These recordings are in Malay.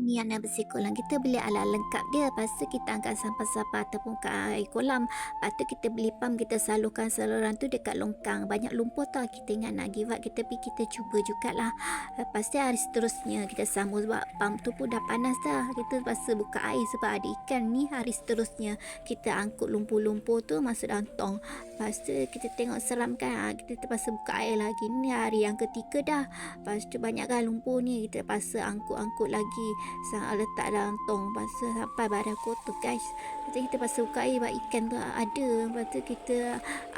Ni yang nak bersih kolam kita beli alat lengkap dia. Lepas tu kita angkat sampah-sampah ataupun ke air kolam. Lepas tu kita beli pam, kita salurkan saluran tu dekat longkang. Banyak lumpur tau. Kita ingat nak give up, kita pergi kita cuba jugalah. Lepas tu hari seterusnya kita sambung sebab pam tu pun dah panas dah. Kita terpaksa buka air sebab ada ikan ni. Hari seterusnya kita angkut lumpur-lumpur tu masuk dalam tong. Lepas tu kita tengok seram kan. Kita terpaksa buka air lagi. Ni hari yang ketiga dah. Lepas tu banyak kan lumpur ni. Kita terpaksa angkut-angkut lagi. Letak dalam tong. Lepas tu sampai badan kotor guys. Lepas tu kita pasal buka air sebab ikan tu ada. Lepas tu kita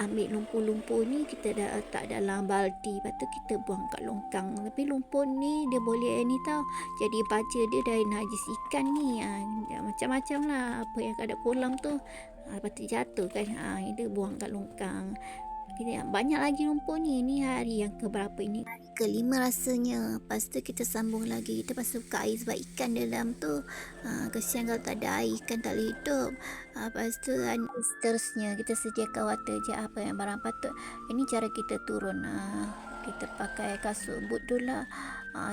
ambil lumpur-lumpur ni, kita dah letak dalam baldi. Lepas tu kita buang kat longkang. Tapi lumpur ni dia boleh ni tau, jadi baja dia dari najis ikan ni. Macam-macam lah apa yang ada kolam tu. Lepas tu jatuh kan. Dia buang kat longkang. Banyak lagi lumpur ni. Ni hari yang keberapa ini? Hari kelima rasanya. Lepas tu kita sambung lagi. Kita pasal buka air sebab ikan dalam tu. Kesian kalau tak ada air, ikan tak boleh hidup. Lepas tu seterusnya kita sediakan water je apa yang barang patut. Ini cara kita turun. Kita pakai kasut boot dulu lah,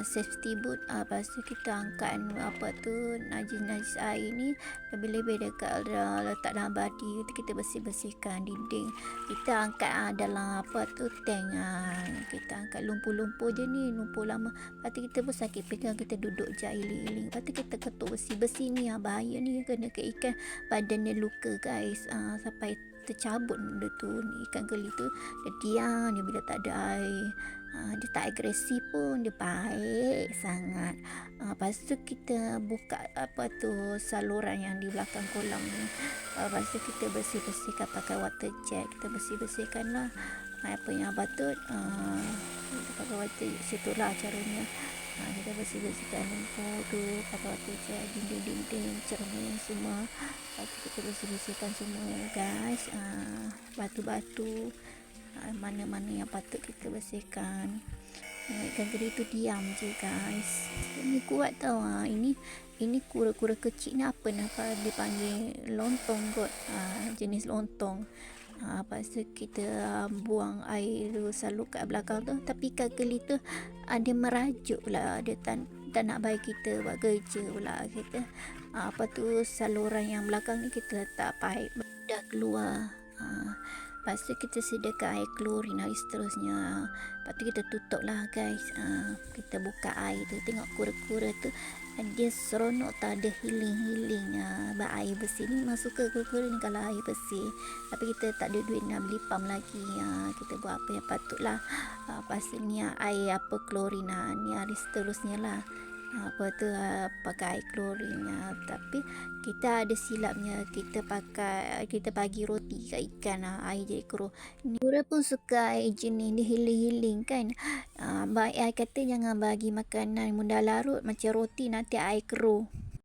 safety boot. Lepas tu kita angkat apa tu najis-najis air ni lebih-lebih dekat letak dalam badi. Kita bersih-bersihkan dinding. Kita angkat dalam apa tu tank. Kita angkat lumpur-lumpur je ni, lumpur lama. Lepas tu kita pun sakit pegang, kita duduk je iling-iling. Lepas tu kita ketuk bersih-bersih ni. Bahaya ni kena ke ikan, badan dia luka guys. Sampai tercabut benda tu. Ikan geli tu dia diam, dia bila tak ada air. Dia tak agresif pun, dia baik sangat. Lepas tu kita buka apa tu saluran yang di belakang kolam ni. Lepas tu kita bersih-bersihkan pakai water jet. Kita bersih-bersihkan lah apa yang patut. Kita pakai water jet, situlah caranya. Kita bersih-bersihkan lumpur tu pakai water jet, dinding-dinding, cermin semua. Lepas tu kita bersih-bersihkan semua guys. Batu-batu, mana-mana yang patut kita bersihkan. Ikan geli tu diam je guys. Ini kuat tau. Ini kura-kura kecil ni apa dipanggil lontong kot. Jenis lontong. Lepas tu kita buang air tu selalu kat belakang tu. Tapi ikan geli tu ada merajuk pula. Dia tak nak bagi kita buat kerja pula. Kita apa tu saluran yang belakang ni kita letak pipe dah keluar. Lepas tu kita sediakan air klorin hari seterusnya. Lepas tu kita tutup lah guys. Kita buka air tu, tengok kura-kura tu dia seronok tak ada healing. Air bersih ni memang suka kura-kura ni kalau air bersih. Tapi kita tak ada duit nak beli pam lagi. Kita buat apa yang patut lah. Lepas tu ni air apa klorin. Ni hari seterusnya lah. Apa tu pakai air klorin. Tapi kita ada silapnya, kita bagi roti kat ikan. Air jadi keruh. Kura pun suka air jenis dia healing kan. Baik kata jangan bagi makanan mudah larut macam roti, nanti air keruh.